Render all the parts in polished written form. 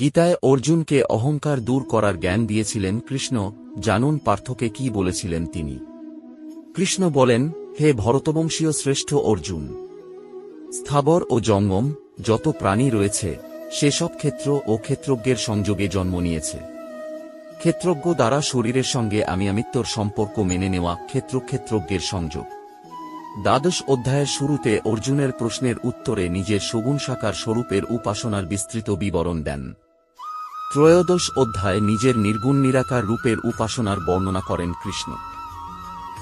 গীতায় অর্জুনকে অহংকার দূর করার জ্ঞান দিয়েছিলেন কৃষ্ণ। জানুন পার্থকে কি বলেছিলেন তিনি। কৃষ্ণ বলেন, হে ভরতবংশীয় শ্রেষ্ঠ অর্জুন, স্থাবর ও জঙ্গম যত প্রাণী রয়েছে সেসব ক্ষেত্র ও ক্ষেত্রজ্ঞের সংযোগে জন্ম নিয়েছে। ক্ষেত্রজ্ঞ দ্বারা শরীরের সঙ্গে আমিত্বর সম্পর্ক মেনে নেওয়া ক্ষেত্রজ্ঞের সংযোগ। দ্বাদশ অধ্যায়ের শুরুতে অর্জুনের প্রশ্নের উত্তরে নিজের সগুণ সাকার স্বরূপের উপাসনার বিস্তৃত বিবরণ দেন। ত্রয়োদশ অধ্যায়ে নিজের নির্গুণ নিরাকার রূপের উপাসনার বর্ণনা করেন কৃষ্ণ।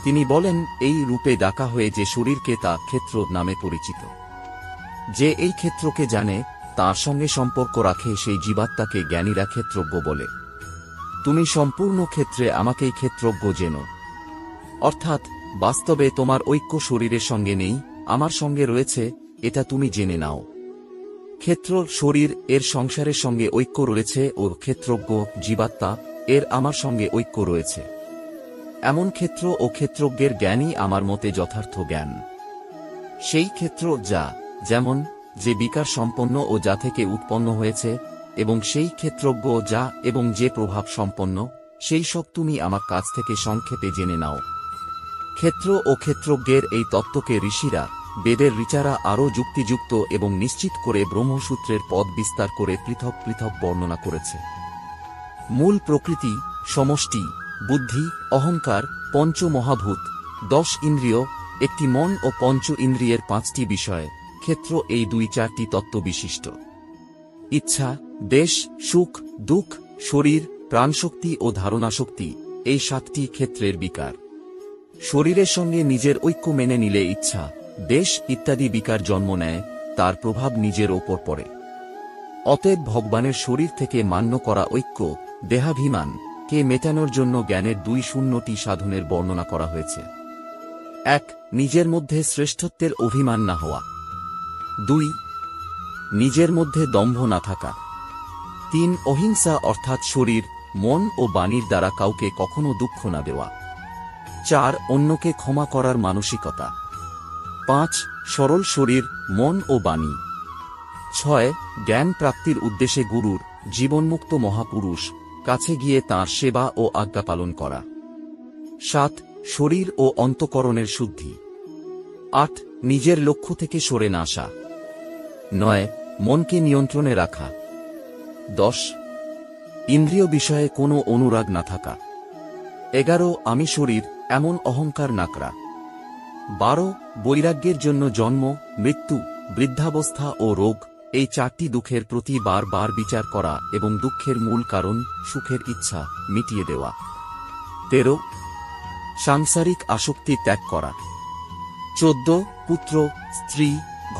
তিনি বলেন, এই রূপে ডাকা হয়ে যে শরীরকে তা ক্ষেত্র নামে পরিচিত। যে এই ক্ষেত্রকে জানে, তার সঙ্গে সম্পর্ক রাখে, সেই জীবাত্মাকে জ্ঞানীরা ক্ষেত্রজ্ঞ বলে। তুমি সম্পূর্ণ ক্ষেত্রে আমাকেই ক্ষেত্রজ্ঞ জেনো। অর্থাৎ বাস্তবে তোমার ঐক্য শরীরের সঙ্গে নেই, আমার সঙ্গে রয়েছে, এটা তুমি জেনে নাও। ক্ষেত্র শরীর এর সংসারের সঙ্গে ঐক্য রয়েছে ও ক্ষেত্রজ্ঞ জীবাত্মা এর আমার সঙ্গে ঐক্য রয়েছে। এমন ক্ষেত্র ও ক্ষেত্রজ্ঞের জ্ঞানই আমার মতে যথার্থ জ্ঞান। সেই ক্ষেত্র যা যেমন যে বিকার সম্পন্ন ও যা থেকে উৎপন্ন হয়েছে, এবং সেই ক্ষেত্রজ্ঞ যা এবং যে প্রভাব সম্পন্ন, সেই সব তুমি আমার কাছ থেকে সংক্ষেপে জেনে নাও। ক্ষেত্র ও ক্ষেত্রজ্ঞের এই তত্ত্বকে ঋষিরা, বেদের ঋচারা আরও যুক্তিযুক্ত এবং নিশ্চিত করে ব্রহ্মসূত্রের পদ বিস্তার করে পৃথক পৃথক বর্ণনা করেছে। মূল প্রকৃতি, সমষ্টি, বুদ্ধি, অহংকার, পঞ্চ মহাভূত, 10 ইন্দ্রিয়, একটি মন ও পঞ্চ ইন্দ্রিয়ের 5টি বিষয়, ক্ষেত্র এই 2-4টি তত্ত্ব বিশিষ্ট। ইচ্ছা, দেশ, সুখ, দুঃখ, শরীর, প্রাণশক্তি ও ধারণাশক্তি, এই 7টি ক্ষেত্রের বিকার। শরীরের সঙ্গে নিজের ঐক্য মেনে নিলে ইচ্ছা, দেশ ইত্যাদি বিকার জন্ম নেয়, তার প্রভাব নিজের ওপর পড়ে। অতএব ভগবানের শরীর থেকে মান্য করা ঐক্য, দেহাভিমান কে মেটানোর জন্য জ্ঞানের 2 সাধনের বর্ণনা করা হয়েছে। 1. নিজের মধ্যে শ্রেষ্ঠত্বের অভিমান না হওয়া। 2. নিজের মধ্যে দম্ভ না থাকা। 3. অহিংসা অর্থাৎ শরীর, মন ও বাণীর দ্বারা কাউকে কখনো দুঃখ না দেওয়া। 4. অন্যকে ক্ষমা করার মানসিকতা। 5. সরল শরীর, মন ও বাণী। 6. জ্ঞান প্রাপ্তির উদ্দেশ্যে গুরুর, জীবনমুক্ত মহাপুরুষ কাছে গিয়ে তাঁর সেবা ও আজ্ঞা পালন করা। 7. শরীর ও অন্তঃকরণের শুদ্ধি। 8. নিজের লক্ষ্য থেকে সরে না আসা। 9. মনকে নিয়ন্ত্রণে রাখা। 10. ইন্দ্রিয় বিষয়ে কোনো অনুরাগ না থাকা। 11. আমি শরীর, এমন অহংকার না করা। 12. বৈরাগ্যের জন্য জন্ম, মৃত্যু, বৃদ্ধাবস্থা ও রোগ, এই 4টি দুঃখের প্রতি বারবার বিচার করা এবং দুঃখের মূল কারণ, সুখের ইচ্ছা, মিটিয়ে দেওয়া। 13. সাংসারিক আসক্তি ত্যাগ করা। 14. পুত্র, স্ত্রী,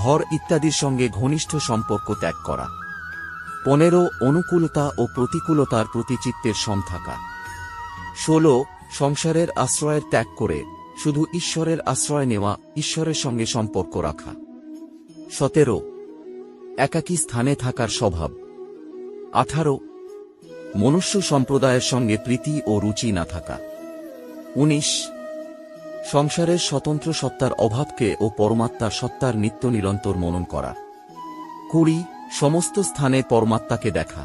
ঘর ইত্যাদির সঙ্গে ঘনিষ্ঠ সম্পর্ক ত্যাগ করা। 15. অনুকূলতা ও প্রতিকূলতার প্রতি চিত্তের সম থাকা। 16. সংসারের আশ্রয়ের ত্যাগ করে শুধু ঈশ্বরের আশ্রয় নেওয়া, ঈশ্বরের সঙ্গে সম্পর্ক রাখা। 17. একাকী স্থানে থাকার স্বভাব। 18. মনুষ্য সম্প্রদায়ের সঙ্গে প্রীতি ও রুচি না থাকা। 19. সংসারের স্বতন্ত্র সত্তার অভাবকে ও পরমাত্মার সত্তার নিত্য নিরন্তর মনন করা। 20. সমস্ত স্থানে পরমাত্মাকে দেখা।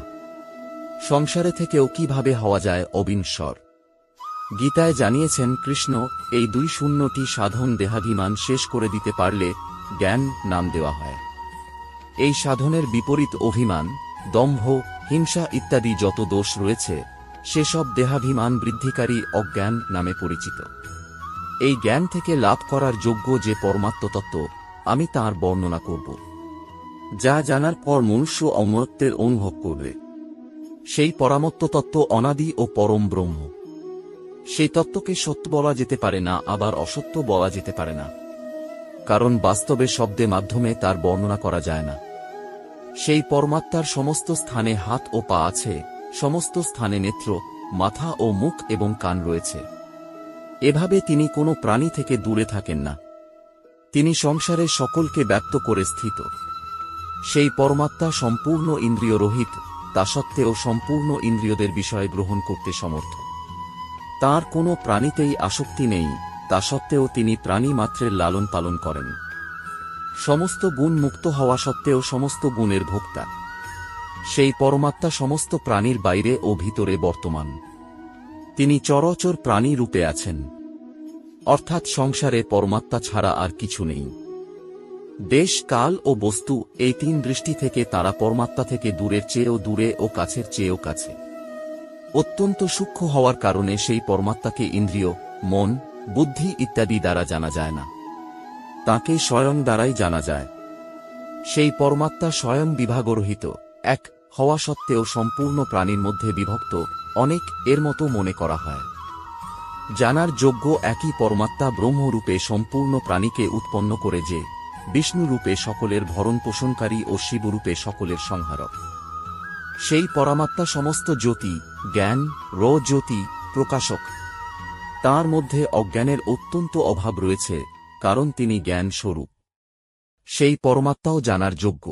সংসারে থেকেও কিভাবে হওয়া যায় অবিনশ্বর। গীতায় জানিয়েছেন কৃষ্ণ, এই 2 সাধন দেহাভিমান শেষ করে দিতে পারলে জ্ঞান নাম দেওয়া হয়। এই সাধনের বিপরীত অভিমান, দম্ভ, হিংসা ইত্যাদি যত দোষ রয়েছে, সেসব দেহাভিমান বৃদ্ধিকারী অজ্ঞান নামে পরিচিত। এই জ্ঞান থেকে লাভ করার যোগ্য যে পরমাত্মতত্ত্ব, আমি তাঁর বর্ণনা করব। যা জানার পর মনুষ্য অমরত্বের অনুভব করবে। সেই পরমাত্মতত্ত্ব অনাদি ও পরম ব্রহ্ম। সেই তত্ত্বকে সত্য বলা যেতে পারে না, আবার অসত্য বলা যেতে পারে না, কারণ বাস্তবে শব্দে মাধ্যমে তার বর্ণনা করা যায় না। সেই পরমাত্মার সমস্ত স্থানে হাত ও পা আছে, সমস্ত স্থানে নেত্র, মাথা ও মুখ এবং কান রয়েছে। এভাবে তিনি কোনো প্রাণী থেকে দূরে থাকেন না। তিনি সংসারে সকলকে ব্যক্ত করে স্থিত। সেই পরমাত্মা সম্পূর্ণ ইন্দ্রিয় রহিত, তা সত্ত্বেও সম্পূর্ণ ইন্দ্রিয়দের বিষয় গ্রহণ করতে সমর্থ। তাঁর কোনো প্রাণীতেই আসক্তি নেই, তা সত্ত্বেও তিনি প্রাণী মাত্রের লালন পালন করেন। সমস্ত গুণ মুক্ত হওয়া সত্ত্বেও সমস্ত গুণের ভোক্তা। সেই পরমাত্মা সমস্ত প্রাণীর বাইরে ও ভিতরে বর্তমান। তিনি চরাচর প্রাণী রূপে আছেন, অর্থাৎ সংসারে পরমাত্মা ছাড়া আর কিছু নেই। দেশ, কাল ও বস্তু এই তিন দৃষ্টি থেকে তারা পরমাত্মা থেকে দূরের চেয়েও দূরে ও কাছের চেয়েও কাছে। অত্যন্ত সূক্ষ্ম হওয়ার কারণে সেই পরমাত্মাকে ইন্দ্রিয়, মন, বুদ্ধি ইত্যাদি দ্বারা জানা যায় না, তাকে স্বয়ং দ্বারাই জানা যায়। সেই পরমাত্মা স্বয়ং বিভাগরহিত, এক হওয়া সত্ত্বেও সম্পূর্ণ প্রাণীর মধ্যে বিভক্ত, অনেক এর মতো মনে করা হয়। জানার যোগ্য একই পরমাত্মা ব্রহ্মরূপে সম্পূর্ণ প্রাণীকে উৎপন্ন করে, যে বিষ্ণুরূপে সকলের ভরণ পোষণকারী ও শিবরূপে সকলের সংহারক। সেই পরমাত্মা সমস্ত জ্যোতি, জ্ঞান, জ্যোতি প্রকাশক। তার মধ্যে অজ্ঞানের অত্যন্ত অভাব রয়েছে, কারণ তিনি জ্ঞান স্বরূপ। সেই পরমাত্মাও জানার যোগ্য।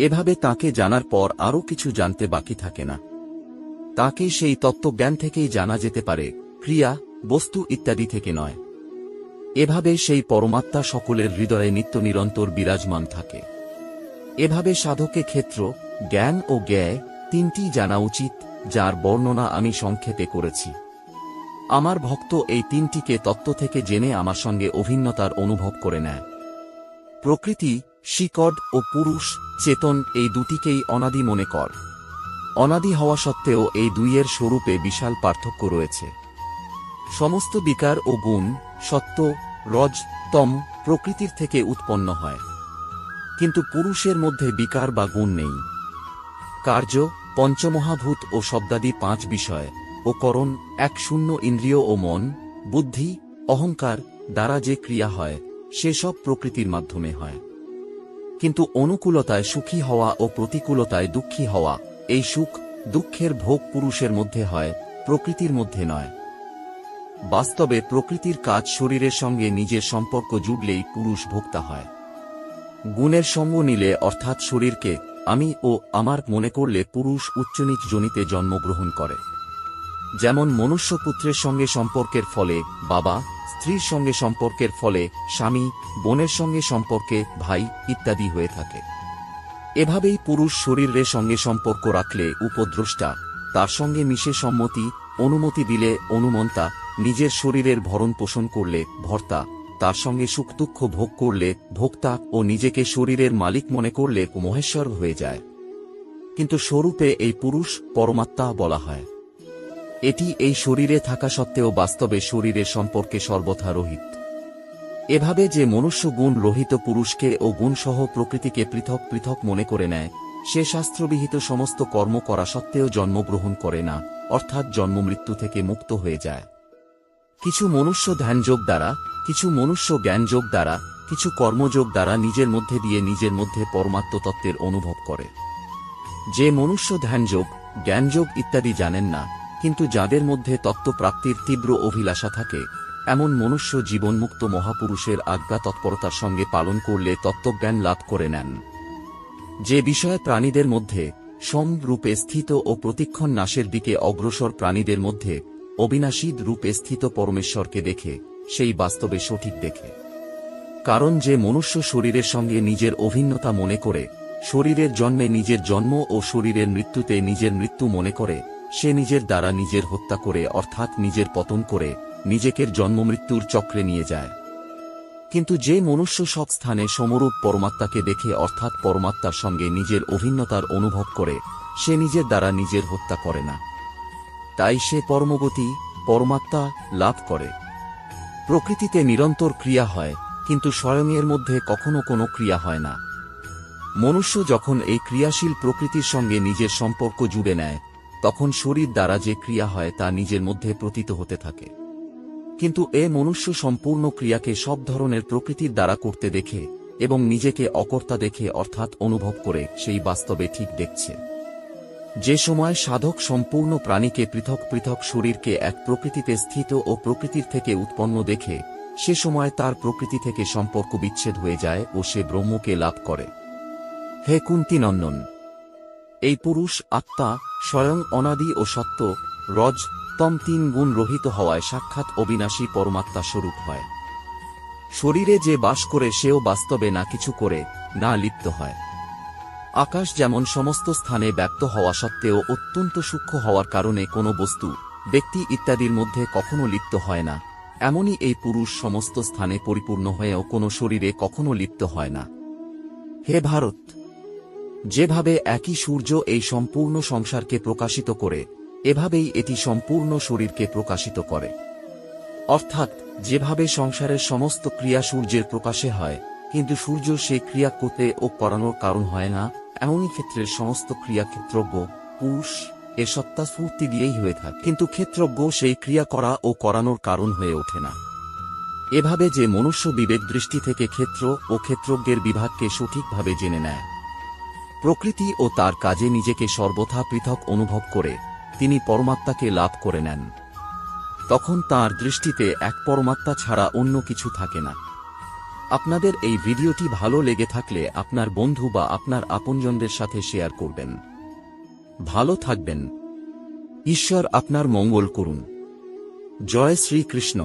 এভাবে তাকে জানার পর আরও কিছু জানতে বাকি থাকে না। তাকে সেই তত্ত্বজ্ঞান থেকেই জানা যেতে পারে, ক্রিয়া, বস্তু ইত্যাদি থেকে নয়। এভাবে সেই পরমাত্মা সকলের হৃদয়ে নিত্য নিরন্তর বিরাজমান থাকে। এভাবে সাধকে ক্ষেত্র, জ্ঞান ও জ্ঞেয় তিনটি জানা উচিত, যার বর্ণনা আমি সংক্ষেপে করেছি। আমার ভক্ত এই তিনটিকে তত্ত্ব থেকে জেনে আমার সঙ্গে অভিন্নতার অনুভব করে নেয়। প্রকৃতি, শিকড় ও পুরুষ, চেতন এই দুটিকেই অনাদি মনে কর। অনাদি হওয়া সত্ত্বেও এই দুইয়ের স্বরূপে বিশাল পার্থক্য রয়েছে। সমস্ত বিকার ও গুণ, সত্ত্ব, রজ, তম প্রকৃতির থেকে উৎপন্ন হয়, কিন্তু পুরুষের মধ্যে বিকার বা গুণ নেই। কার্য, পঞ্চমহাভূত ও শব্দাদি পাঁচ বিষয় ও করণ, এক শূন্য ইন্দ্রিয় ও মন, বুদ্ধি, অহংকার দ্বারা যে ক্রিয়া হয়, সেসব প্রকৃতির মাধ্যমে হয়। কিন্তু অনুকূলতায় সুখী হওয়া ও প্রতিকূলতায় দুঃখী হওয়া, এই সুখ দুঃখের ভোগ পুরুষের মধ্যে হয়, প্রকৃতির মধ্যে নয়। বাস্তবে প্রকৃতির কাজ শরীরের সঙ্গে নিজের সম্পর্ক জুড়লেই পুরুষ ভোক্তা হয়। গুণের সঙ্গ নিলে, অর্থাৎ শরীরকে আমি ও আমার মনে করলে পুরুষ উচ্চনীচ জনিতে জন্মগ্রহণ করে। যেমন মনুষ্যপুত্রের সঙ্গে সম্পর্কের ফলে বাবা, স্ত্রীর সঙ্গে সম্পর্কের ফলে স্বামী, বোনের সঙ্গে সম্পর্কে ভাই ইত্যাদি হয়ে থাকে। এভাবেই পুরুষ শরীরের সঙ্গে সম্পর্ক রাখলে উপদ্রষ্টা, তার সঙ্গে মিশে সম্মতি, অনুমতি দিলে অনুমন্তা, নিজের শরীরের ভরণ পোষণ করলে ভর্তা, তার সঙ্গে সুখ দুঃখ ভোগ করলে ভোক্তা ও নিজেকে শরীরের মালিক মনে করলে মহেশ্বর হয়ে যায়। কিন্তু স্বরূপে এই পুরুষ পরমাত্মা বলা হয়। এটি এই শরীরে থাকা সত্ত্বেও বাস্তবে শরীরের সম্পর্কে সর্বথা রহিত। এভাবে যে মনুষ্য গুণ রহিত পুরুষকে ও গুণসহ প্রকৃতিকে পৃথক পৃথক মনে করে নেয়, সে শাস্ত্রবিহিত সমস্ত কর্ম করা সত্ত্বেও জন্মগ্রহণ করে না, অর্থাৎ জন্মমৃত্যু থেকে মুক্ত হয়ে যায়। কিছু মনুষ্য ধ্যানযোগ দ্বারা, কিছু মনুষ্য জ্ঞানযোগ দ্বারা, কিছু কর্মযোগ দ্বারা নিজের মধ্যে দিয়ে নিজের মধ্যে পরমাত্ম তত্ত্বের অনুভব করে। যে মনুষ্য ধ্যানযোগ, জ্ঞানযোগ ইত্যাদি জানেন না, কিন্তু যাদের মধ্যে তত্ত্বপ্রাপ্তির তীব্র অভিলাষা থাকে, এমন মনুষ্য জীবনমুক্ত মহাপুরুষের আজ্ঞা তৎপরতার সঙ্গে পালন করলে তত্ত্বজ্ঞান লাভ করে নেন। যে বিষয়ে প্রাণীদের মধ্যে সম রূপে স্থিত ও প্রতিক্ষণ নাশের দিকে অগ্রসর প্রাণীদের মধ্যে অবিনাশী রূপে স্থিত পরমেশ্বরকে দেখে, সেই বাস্তবে সঠিক দেখে। কারণ যে মনুষ্য শরীরের সঙ্গে নিজের অভিন্নতা মনে করে, শরীরের জন্মে নিজের জন্ম ও শরীরের মৃত্যুতে নিজের মৃত্যু মনে করে, সে নিজের দ্বারা নিজের হত্যা করে, অর্থাৎ নিজের পতন করে নিজেকে জন্মমৃত্যুর চক্রে নিয়ে যায়। কিন্তু যে মনুষ্য সব স্থানে সমরূপ পরমাত্মাকে দেখে, অর্থাৎ পরমাত্মার সঙ্গে নিজের অভিন্নতার অনুভব করে, সে নিজের দ্বারা নিজের হত্যা করে না। তাই সে পরমগতি পরমাত্মা লাভ করে। প্রকৃতিতে নিরন্তর ক্রিয়া হয়, কিন্তু স্বয়ং এর মধ্যে কখনো কোনো ক্রিয়া হয় না। মনুষ্য যখন এই ক্রিয়াশীল প্রকৃতির সঙ্গে নিজের সম্পর্ক জুড়ে নেয়, তখন শরীর দ্বারা যে ক্রিয়া হয় তা নিজের মধ্যে প্রতীত হতে থাকে। কিন্তু এ মনুষ্য সম্পূর্ণ ক্রিয়াকে সব ধরনের প্রকৃতির দ্বারা করতে দেখে এবং নিজেকে অকর্তা দেখে, অর্থাৎ অনুভব করে সেই বাস্তবে ঠিক দেখছে। যে সময় সাধক সম্পূর্ণ প্রাণীকে পৃথক পৃথক শরীরকে এক প্রকৃতিতে স্থিত ও প্রকৃতির থেকে উৎপন্ন দেখে, সে সময় তার প্রকৃতি থেকে সম্পর্ক বিচ্ছেদ হয়ে যায় ও সে ব্রহ্মকে লাভ করে। হে কুন্তিনন্দন, এই পুরুষ আত্মা স্বয়ং অনাদি ও সত্য, রজ, তম তিন গুণ রহিত হওয়ায় সাক্ষাৎ অবিনাশী পরমাত্মা স্বরূপ হয়। শরীরে যে বাস করে সেও বাস্তবে না কিছু করে, না লিপ্ত হয়। আকাশ যেমন সমস্ত স্থানে ব্যক্ত হওয়া সত্ত্বেও অত্যন্ত সূক্ষ্ম হওয়ার কারণে কোনো বস্তু, ব্যক্তি ইত্যাদির মধ্যে কখনো লিপ্ত হয় না, এমনই এই পুরুষ সমস্ত স্থানে পরিপূর্ণ হয়েও কোনো শরীরে কখনো লিপ্ত হয় না। হে ভারত, যেভাবে একই সূর্য এই সম্পূর্ণ সংসারকে প্রকাশিত করে, এভাবেই এটি সম্পূর্ণ শরীরকে প্রকাশিত করে। অর্থাৎ যেভাবে সংসারের সমস্ত ক্রিয়া সূর্যের প্রকাশে হয়, কিন্তু সূর্য সেই ক্রিয়া করতে ও করানোর কারণ হয় না, এমনই ক্ষেত্রের সমস্ত ক্রিয়া ক্ষেত্রজ্ঞ পুরুষ এর সত্তা স্ফূর্তি দিয়েই হয়ে থাকে, কিন্তু ক্ষেত্রজ্ঞ সেই ক্রিয়া করা ও করানোর কারণ হয়ে ওঠে না। এভাবে যে মনুষ্য বিবেক দৃষ্টি থেকে ক্ষেত্র ও ক্ষেত্রজ্ঞের বিভাগকে সঠিকভাবে জেনে নেয়, প্রকৃতি ও তার কাজে নিজেকে সর্বথা পৃথক অনুভব করে তিনি পরমাত্মাকে লাভ করে নেন, তখন তাঁর দৃষ্টিতে এক পরমাত্মা ছাড়া অন্য কিছু থাকে না। আপনাদের এই ভিডিওটি ভালো লেগে থাকলে আপনার বন্ধু বা আপনার আপনজনদের সাথে শেয়ার করবেন। ভালো থাকবেন। ঈশ্বর আপনার মঙ্গল করুন। জয় শ্রীকৃষ্ণ।